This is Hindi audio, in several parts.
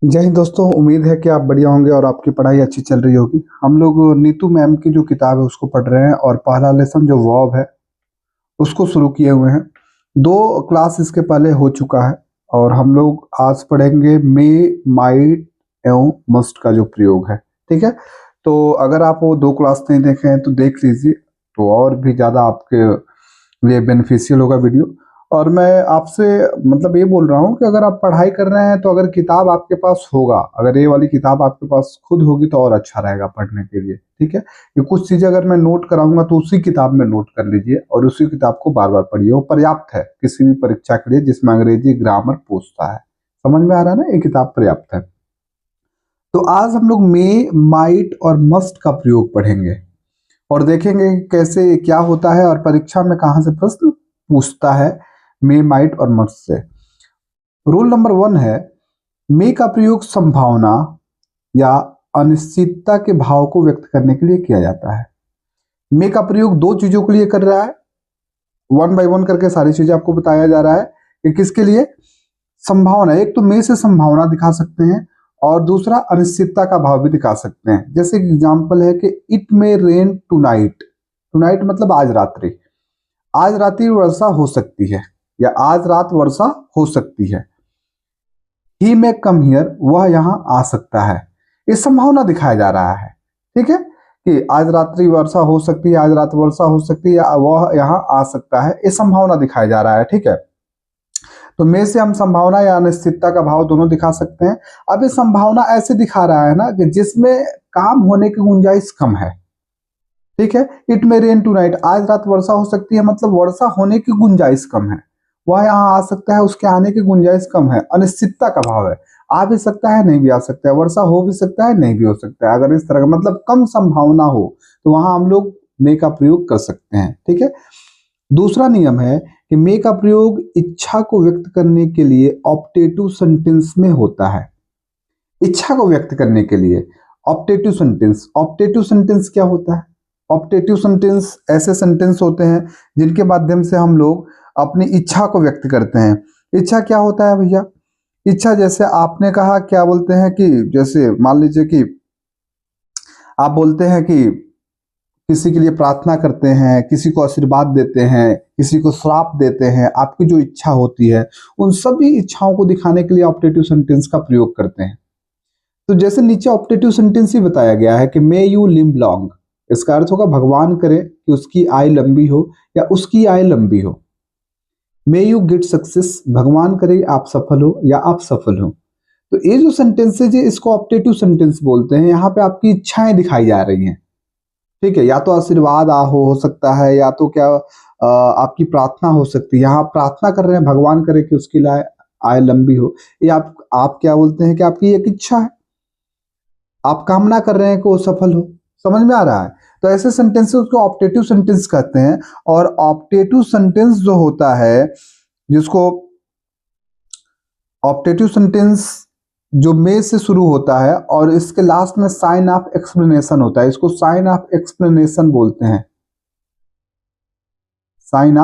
जय हिंद दोस्तों। उम्मीद है कि आप बढ़िया होंगे और आपकी पढ़ाई अच्छी चल रही होगी। हम लोग नीतू मैम की जो किताब है उसको पढ़ रहे हैं और पहला लेसन जो वर्ब है उसको शुरू किए हुए हैं। 2 क्लास इसके पहले हो चुका है और हम लोग आज पढ़ेंगे मे, माइट एवं मस्ट का जो प्रयोग है। ठीक है, तो अगर आप वो 2 क्लास नहीं देखे हैं तो देख लीजिए, तो और भी ज़्यादा आपके लिए बेनिफिशियल होगा वीडियो। और मैं आपसे मतलब ये बोल रहा हूँ कि अगर आप पढ़ाई कर रहे हैं तो अगर किताब आपके पास होगा, अगर ये वाली किताब आपके पास खुद होगी तो और अच्छा रहेगा पढ़ने के लिए। ठीक है, कि कुछ चीज़ें अगर मैं नोट कराऊंगा तो उसी किताब में नोट कर लीजिए और उसी किताब को बार बार पढ़िए। वो पर्याप्त है किसी भी परीक्षा के लिए जिसमें अंग्रेजी ग्रामर पूछता है। समझ में आ रहा है ना, ये किताब पर्याप्त है। तो आज हम लोग मे, माइट और मस्ट का प्रयोग पढ़ेंगे और देखेंगे कि कैसे क्या होता है और परीक्षा में कहाँ से प्रश्न पूछता है मे, माइट और मस्ट से। रूल नंबर 1 है, मे का प्रयोग संभावना या अनिश्चितता के भाव को व्यक्त करने के लिए किया जाता है। मे का प्रयोग 2 चीजों के लिए कर रहा है, 1 बाय 1 करके सारी चीजें आपको बताया जा रहा है कि किसके लिए। संभावना, एक तो मे से संभावना दिखा सकते हैं और दूसरा अनिश्चितता का भाव भी दिखा सकते हैं। जैसे एग्जाम्पल है कि it may rain tonight. Tonight मतलब आज रात्रि, आज रात्रि वर्षा हो सकती है या आज रात वर्षा हो सकती है। ही मे कम हियर, वह यहाँ आ सकता है। ये संभावना दिखाया जा रहा है। ठीक है, कि आज रात्रि वर्षा हो सकती है, आज रात वर्षा हो सकती है या वह यहाँ आ सकता है, ये संभावना दिखाया जा रहा है। ठीक है, तो में से हम संभावना या अनिश्चितता का भाव दोनों दिखा सकते हैं। अब ये संभावना ऐसे दिखा रहा है ना कि जिसमें काम होने की गुंजाइश कम है। ठीक है, इट मे रेन टुनाइट, आज रात वर्षा हो सकती है मतलब वर्षा होने की गुंजाइश कम है। वह यहाँ आ सकता है, उसके आने की गुंजाइश कम है। अनिश्चितता का भाव है, आ भी सकता है नहीं भी आ सकता है, वर्षा हो भी सकता है नहीं भी हो सकता है। अगर इस तरह का मतलब कम संभावना हो तो वहां हम लोग मे का प्रयोग कर सकते हैं। ठीक है, दूसरा नियम है कि मे का प्रयोग इच्छा को व्यक्त करने के लिए ऑप्टेटिव सेंटेंस में होता है। इच्छा को व्यक्त करने के लिए ऑप्टेटिव सेंटेंस। ऑप्टेटिव सेंटेंस क्या होता है? ऑप्टेटिव सेंटेंस ऐसे सेंटेंस होते हैं जिनके माध्यम से हम लोग अपनी इच्छा को व्यक्त करते हैं। इच्छा क्या होता है भैया? इच्छा जैसे आपने कहा, क्या बोलते हैं कि जैसे मान लीजिए कि आप बोलते हैं कि किसी के लिए प्रार्थना करते हैं, किसी को आशीर्वाद देते हैं, किसी को श्राप देते हैं, आपकी जो इच्छा होती है उन सभी इच्छाओं को दिखाने के लिए ऑप्टेटिव सेंटेंस का प्रयोग करते हैं। तो जैसे नीचे ऑप्टेटिव सेंटेंस ही बताया गया है कि मे यू लिव लॉन्ग, इसका अर्थ होगा भगवान करे कि उसकी आय लंबी हो या उसकी आय लंबी हो। मे यू गेट सक्सेस, भगवान करे आप सफल हो या आप सफल हो। तो ये जो सेंटेंसेज है इसको ऑप्टेटिव सेंटेंस बोलते हैं। यहाँ पे आपकी इच्छाएं दिखाई जा रही हैं। ठीक है, या तो आशीर्वाद हो सकता है या तो क्या आपकी प्रार्थना हो सकती है। यहाँ आप प्रार्थना कर रहे हैं भगवान करे कि उसकी आय लंबी हो, ये आप क्या बोलते हैं कि आपकी एक इच्छा है, आप कामना कर रहे हैं कि वो सफल हो। समझ में आ रहा है? तो ऐसे सेंटेंसेस को ऑप्टेटिव सेंटेंस कहते हैं। और ऑप्टेटिव सेंटेंस जो होता है, जिसको ऑप्टेटिव सेंटेंस जो मे से शुरू होता है और इसके लास्ट में साइन ऑफ एक्सप्लेनेशन होता है, इसको साइन ऑफ एक्सप्लेनेशन बोलते हैं। साइन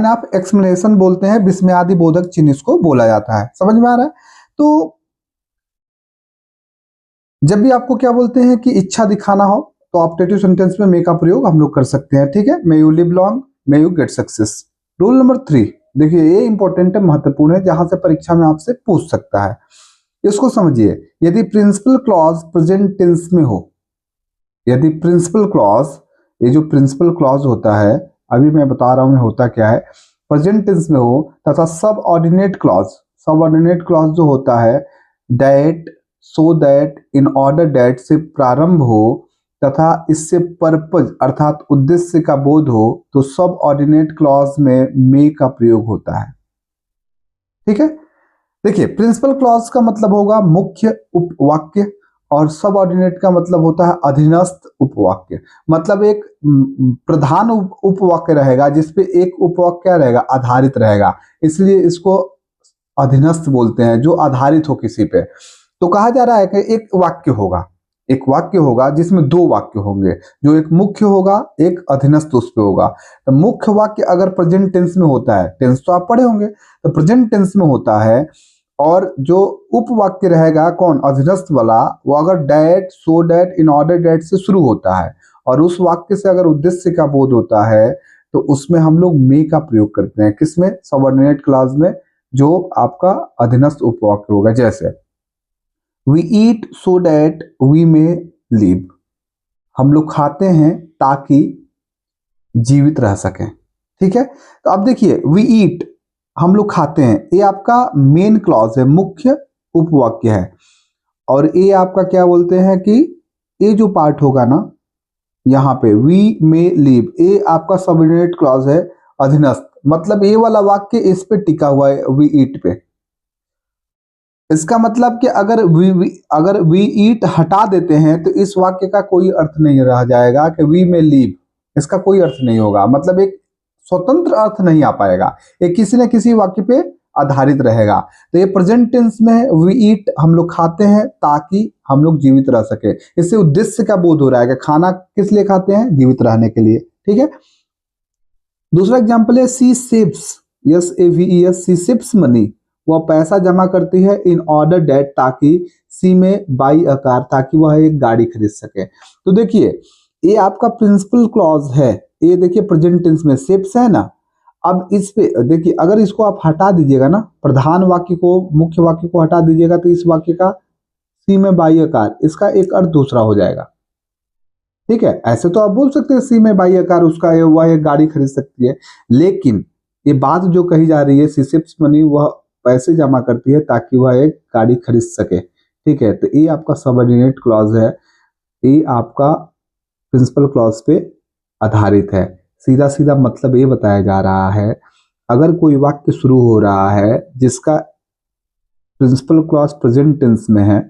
ऑफ एक्सप्लेनेशन बोलते हैं, विस्मयादि बोधक चिन्ह इसको बोला जाता है। समझ में आ रहा है? तो जब भी आपको क्या बोलते हैं कि इच्छा दिखाना हो तो ऑप्टेटिव सेंटेंस में मे का प्रयोग हम लोग कर सकते हैं। ठीक है, may you live long, may you get success. Rule number 3, देखिए ये इंपॉर्टेंट है, महत्वपूर्ण है, जहां से परीक्षा में आपसे पूछ सकता है। इसको समझिए, यदि प्रिंसिपल क्लॉज प्रेजेंट टेंस में हो, यदि प्रिंसिपल क्लॉज, ये जो प्रिंसिपल क्लॉज होता है अभी मैं बता रहा हूं होता क्या है, प्रेजेंट टेंस में हो, तथा सब ऑर्डिनेट क्लॉज, सब ऑर्डिनेट क्लॉज जो होता है that, so that, in order that से प्रारंभ हो तथा इससे पर्पज अर्थात उद्देश्य का बोध हो, तो सब ऑर्डिनेट क्लॉज में मे का प्रयोग होता है। ठीक है, देखिए प्रिंसिपल क्लॉज का मतलब होगा मुख्य उपवाक्य और सब ऑर्डिनेट का मतलब होता है अधीनस्थ उपवाक्य। मतलब एक प्रधान उपवाक्य रहेगा जिसपे एक उपवाक्य क्या रहेगा, आधारित रहेगा, इसलिए इसको अधीनस्थ बोलते हैं, जो आधारित हो किसी पे। तो कहा जा रहा है कि एक वाक्य होगा, एक वाक्य होगा जिसमें दो वाक्य होंगे, जो एक मुख्य होगा, एक अधीनस्थ उस पे होगा। तो मुख्य वाक्य अगर प्रेजेंट टेंस में होता है, टेंस तो आप पढ़े होंगे, तो प्रेजेंट टेंस में होता है, और जो उपवाक्य रहेगा कौन, अधीनस्थ वाला, वो अगर that, so that, in order that से शुरू होता है, और उस वाक्य से अगर उद्देश्य का बोध होता है, तो उसमें हम लोग मे का प्रयोग करते हैं। किसमें, सबऑर्डिनेट क्लॉज में, जो आपका अधीनस्थ उपवाक्य होगा। जैसे we eat so that we may live, हम लोग खाते हैं ताकि जीवित रह सकें। ठीक है, तो अब देखिए वी ईट, हम लोग खाते हैं, ये आपका मेन क्लॉज है, मुख्य उपवाक्य है। और ये आपका क्या बोलते हैं कि ये जो पार्ट होगा ना, यहाँ पे वी मे लिव, ये आपका सबऑर्डिनेट क्लॉज है, अधीनस्थ। मतलब ये वाला वाक्य इस पे टिका हुआ है, वी ईट पे। इसका मतलब कि अगर वी ईट हटा देते हैं तो इस वाक्य का कोई अर्थ नहीं रह जाएगा कि वी में लीव, इसका कोई अर्थ नहीं होगा। मतलब एक स्वतंत्र अर्थ नहीं आ पाएगा, ये किसी न किसी वाक्य पे आधारित रहेगा। तो ये प्रेजेंट टेंस में है, वी ईट, हम लोग खाते हैं ताकि हम लोग जीवित रह सके। इससे उद्देश्य का बोध हो रहा है कि खाना किस लिए खाते हैं, जीवित रहने के लिए। ठीक है, दूसरा एग्जाम्पल है C saves, yes A V E S, C saves money, वह पैसा जमा करती है, इन ऑर्डर डेट, ताकि सी में बाई अ कार, ताकि वह एक गाड़ी खरीद सके। तो देखिए ये आपका प्रिंसिपल क्लॉज है, ये देखिए प्रेजेंट टेंस में सेव्स है ना। अब इस पे देखिए, अगर इसको आप हटा दीजिएगा ना, प्रधान वाक्य को, मुख्य वाक्य को हटा दीजिएगा, तो इस वाक्य का सी में बाई अ कार, इसका एक अर्थ दूसरा हो जाएगा। ठीक है, ऐसे तो आप बोल सकते हैं सी में बाई अ कार, उसका वह एक गाड़ी खरीद सकती है, लेकिन ये बात जो कही जा रही है, सी सेव्स मनी, वह पैसे जमा करती है ताकि वह एक गाड़ी खरीद सके। ठीक है, तो ये आपका सबऑर्डिनेट क्लॉज है, ये आपका प्रिंसिपल क्लॉज पे आधारित है। सीधा सीधा मतलब ये बताया जा रहा है, अगर कोई वाक्य शुरू हो रहा है जिसका प्रिंसिपल क्लॉज प्रेजेंट टेंस में है,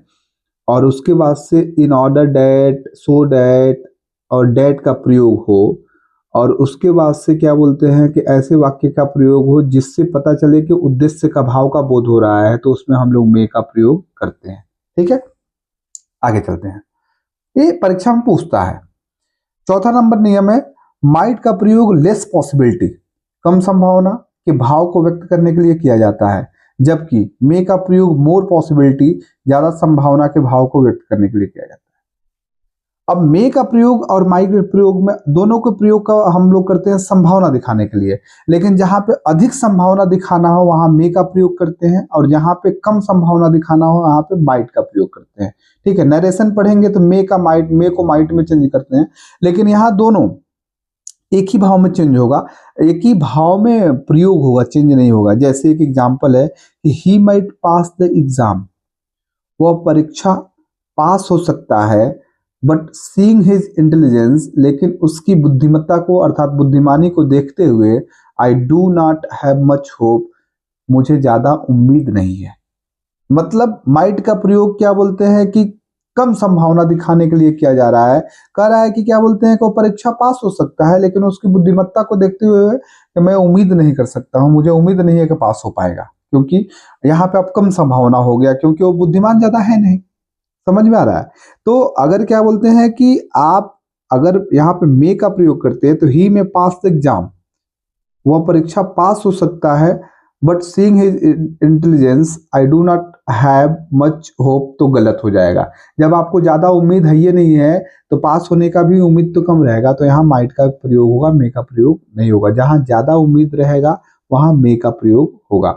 और उसके बाद से in order that, so that और डैट का प्रयोग हो, और उसके बाद से क्या बोलते हैं कि ऐसे वाक्य का प्रयोग हो जिससे पता चले कि उद्देश्य का भाव का बोध हो रहा है, तो उसमें हम लोग मे का प्रयोग करते हैं। ठीक है, आगे चलते हैं, ये परीक्षा में पूछता है। चौथा नंबर नियम है माइट का प्रयोग लेस पॉसिबिलिटी, कम संभावना के भाव को व्यक्त करने के लिए किया जाता है, जबकि मे का प्रयोग मोर पॉसिबिलिटी, ज्यादा संभावना के भाव को व्यक्त करने के लिए किया जाता है। अब मे का प्रयोग और माइट के प्रयोग में, दोनों के प्रयोग का हम लोग करते हैं संभावना दिखाने के लिए, लेकिन जहां पे अधिक संभावना दिखाना हो वहां मे का प्रयोग करते हैं, और जहां पे कम संभावना दिखाना हो वहां पे माइट का प्रयोग करते हैं। ठीक है, नरेशन पढ़ेंगे तो मे का माइट, मे को माइट में चेंज करते हैं, लेकिन यहाँ दोनों एक ही भाव में चेंज होगा, एक ही भाव में प्रयोग होगा, चेंज नहीं होगा। जैसे एक एग्जाम्पल है कि he might pass the exam, वह परीक्षा पास हो सकता है, बट सीइंग हिज इंटेलिजेंस, लेकिन उसकी बुद्धिमत्ता को अर्थात बुद्धिमानी को देखते हुए, I do not have much hope, मुझे ज्यादा उम्मीद नहीं है। मतलब माइट का प्रयोग क्या बोलते हैं कि कम संभावना दिखाने के लिए किया जा रहा है। कह रहा है कि क्या बोलते हैं कि वो परीक्षा पास हो सकता है, लेकिन उसकी बुद्धिमत्ता को देखते हुए कि मैं उम्मीद नहीं कर सकता हूं, मुझे उम्मीद नहीं है कि पास हो पाएगा, क्योंकि यहाँ पे अब कम संभावना हो गया, क्योंकि वो बुद्धिमान ज्यादा है नहीं। समझ में आ रहा है? तो अगर क्या बोलते हैं कि आप अगर यहाँ पे मे का प्रयोग करते हैं, तो ही में पास द एग्जाम, वह परीक्षा पास हो सकता है, but seeing his intelligence I do not have much hope, तो गलत हो जाएगा। जब आपको ज्यादा उम्मीद है ये नहीं है, तो पास होने का भी उम्मीद तो कम रहेगा, तो यहाँ माइट का प्रयोग होगा, मे का प्रयोग नहीं होगा। जहां ज्यादा उम्मीद रहेगा वहां मे का प्रयोग होगा।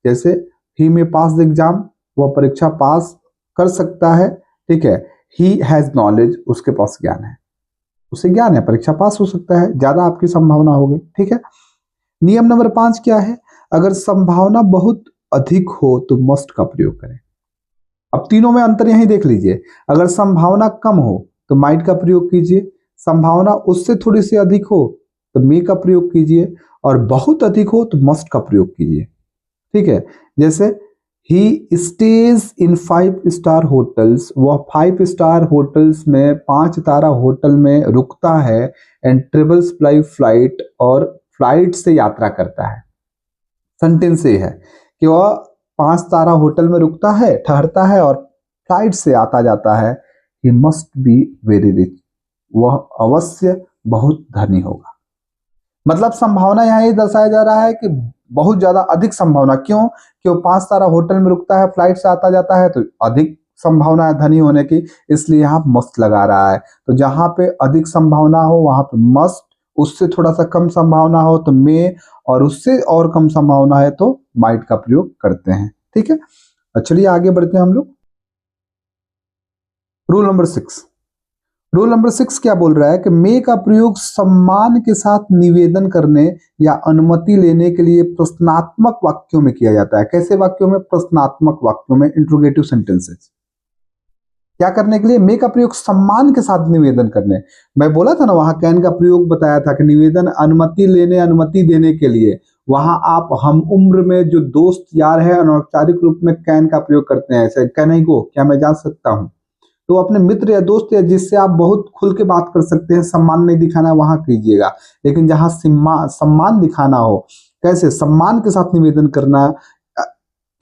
जैसे ही में पास द एग्जाम, वह परीक्षा पास कर सकता है। ठीक है, ही हैज नॉलेज, उसके पास ज्ञान है, उसे ज्ञान है, परीक्षा पास हो सकता है, ज्यादा आपकी संभावना होगी। ठीक है, नियम नंबर 5 क्या है, अगर संभावना बहुत अधिक हो तो मस्ट का प्रयोग करें। अब तीनों में अंतर यही देख लीजिए, अगर संभावना कम हो तो माइट का प्रयोग कीजिए, संभावना उससे थोड़ी सी अधिक हो तो मे का प्रयोग कीजिए, और बहुत अधिक हो तो मस्ट का प्रयोग कीजिए। ठीक है, जैसे ही स्टेज इन 5 स्टार होटल्स, वह 5 स्टार होटल्स में, 5 तारा होटल में रुकता है, एंड ट्रेवल्स बाय फ्लाइट, और फ्लाइट से यात्रा करता है। सेंटेंस ये है कि वह 5 तारा होटल में रुकता है, ठहरता है, और फ्लाइट से आता जाता है। He must be very rich, वह अवश्य बहुत धनी होगा। मतलब संभावना यहाँ ये दर्शाया जा रहा है कि बहुत ज्यादा अधिक संभावना, क्यों? क्यों 5 तारा होटल में रुकता है, फ्लाइट से आता जाता है, तो अधिक संभावना है धनी होने की, इसलिए यहाँ मस्ट लगा रहा है। तो जहां पे अधिक संभावना हो वहां पे मस्ट, उससे थोड़ा सा कम संभावना हो तो मे, और उससे और कम संभावना है तो माइट का प्रयोग करते हैं। ठीक है, चलिए आगे बढ़ते हैं हम लोग। Rule number 6। रूल नंबर 6 क्या बोल रहा है कि मे का प्रयोग सम्मान के साथ निवेदन करने या अनुमति लेने के लिए प्रश्नात्मक वाक्यों में किया जाता है। कैसे वाक्यों में? प्रश्नात्मक वाक्यों में, इंट्रोगेटिव सेंटेंसेस। क्या करने के लिए? मे का प्रयोग सम्मान के साथ निवेदन करने। मैं बोला था ना, वहां कैन का प्रयोग बताया था कि निवेदन अनुमति लेने, अनुमति देने के लिए। वहां आप हम उम्र में जो दोस्त यार है अनौपचारिक रूप में कैन का प्रयोग करते हैं। ऐसे कैन आई गो, क्या मैं जा सकता हूं? तो अपने मित्र या दोस्त या जिससे आप बहुत खुल के बात कर सकते हैं, सम्मान नहीं दिखाना वहां कीजिएगा। लेकिन जहां सम्मान दिखाना हो, कैसे? सम्मान के साथ निवेदन करना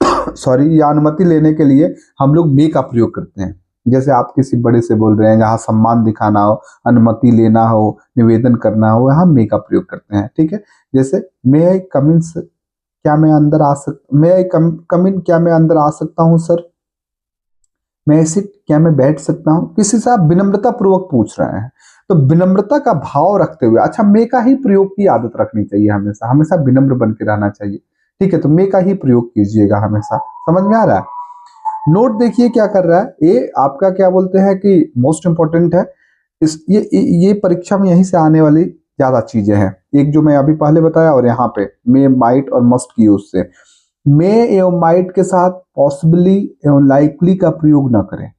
सॉरी, या अनुमति लेने के लिए हम लोग मे का प्रयोग करते हैं। जैसे आप किसी बड़े से बोल रहे हैं, जहां सम्मान दिखाना हो, अनुमति लेना हो, निवेदन करना हो, यहाँ मे का प्रयोग करते हैं। ठीक है, जैसे मे आई कम इन, क्या मैं अंदर आ सकता, मे आई कम इन, क्या मैं अंदर आ सकता हूँ सर? मैं सिट, क्या मैं बैठ सकता हूं? किसी से आप विनम्रता पूर्वक पूछ रहे हैं, तो विनम्रता का भाव रखते हुए, अच्छा मे का ही प्रयोग की आदत रखनी चाहिए, हमेशा हमेशा विनम्र बन के रहना चाहिए। ठीक है, तो मे का ही प्रयोग कीजिएगा हमेशा। समझ में आ रहा है? नोट देखिए क्या कर रहा है ये आपका, क्या बोलते हैं कि मोस्ट इंपॉर्टेंट है। इस ये परीक्षा में यहीं से आने वाली ज्यादा चीजें हैं। एक जो मैं अभी पहले बताया, और यहाँ पे मे, माइट और मस्ट की यूज से। मे एवं माइट के साथ पॉसिबली एवं लाइकली का प्रयोग न करें,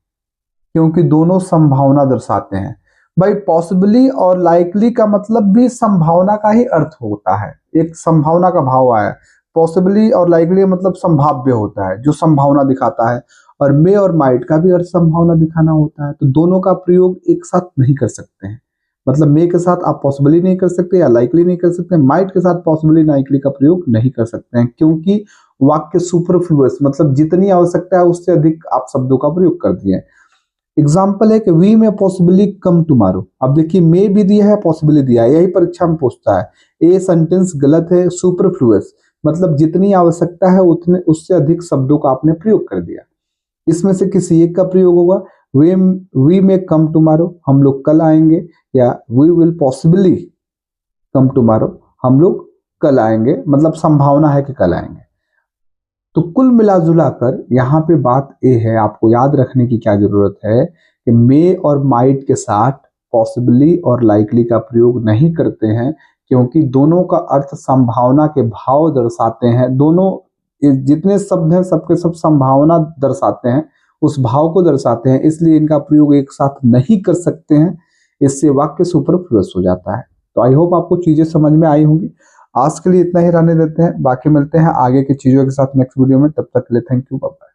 क्योंकि दोनों संभावना दर्शाते हैं। भाई पॉसिबली और लाइकली का मतलब भी संभावना का ही अर्थ होता है, एक संभावना का भाव आया। पॉसिबली और लाइकली मतलब संभाव्य होता है, जो संभावना दिखाता है। और मे और माइट का भी अर्थ संभावना दिखाना होता है, तो दोनों का प्रयोग एक साथ नहीं कर सकते हैं। मतलब मे के साथ आप पॉसिबली नहीं कर सकते या लाइकली नहीं कर सकते, माइट के साथ पॉसिबली लाइकली का प्रयोग नहीं कर सकते हैं, क्योंकि वाक्य सुपरफ्लुअस, मतलब जितनी आवश्यकता है उससे अधिक आप शब्दों का प्रयोग कर दिए। एग्जाम्पल है कि वी में पॉसिबली कम टुमारो। अब देखिए मे भी दिया है, पॉसिबली दिया है, यही परीक्षा में पूछता है। ए सेंटेंस गलत है, सुपरफ्लुअस मतलब जितनी आवश्यकता है उतने, उससे अधिक शब्दों का आपने प्रयोग कर दिया। इसमें से किसी एक का प्रयोग होगा। वी में कम टुमारो, हम लोग कल आएंगे, या we will possibly come tomorrow, हम लोग कल आएंगे, मतलब संभावना है कि कल आएंगे। तो कुल मिलाजुला कर यहाँ पे बात ये है, आपको याद रखने की क्या जरूरत है कि मे और माइट के साथ पॉसिबली और लाइकली का प्रयोग नहीं करते हैं, क्योंकि दोनों का अर्थ संभावना के भाव दर्शाते हैं। दोनों जितने शब्द हैं सबके सब संभावना दर्शाते हैं, उस भाव को दर्शाते हैं, इसलिए इनका प्रयोग एक साथ नहीं कर सकते हैं। इससे वाक्य सुपरफ्लुअस हो जाता है। तो आई होप आपको चीजें समझ में आई होंगी। आज के लिए इतना ही रहने देते हैं, बाकी मिलते हैं आगे की चीजों के साथ नेक्स्ट वीडियो में। तब तक के लिए थैंक यू, बाय बाय।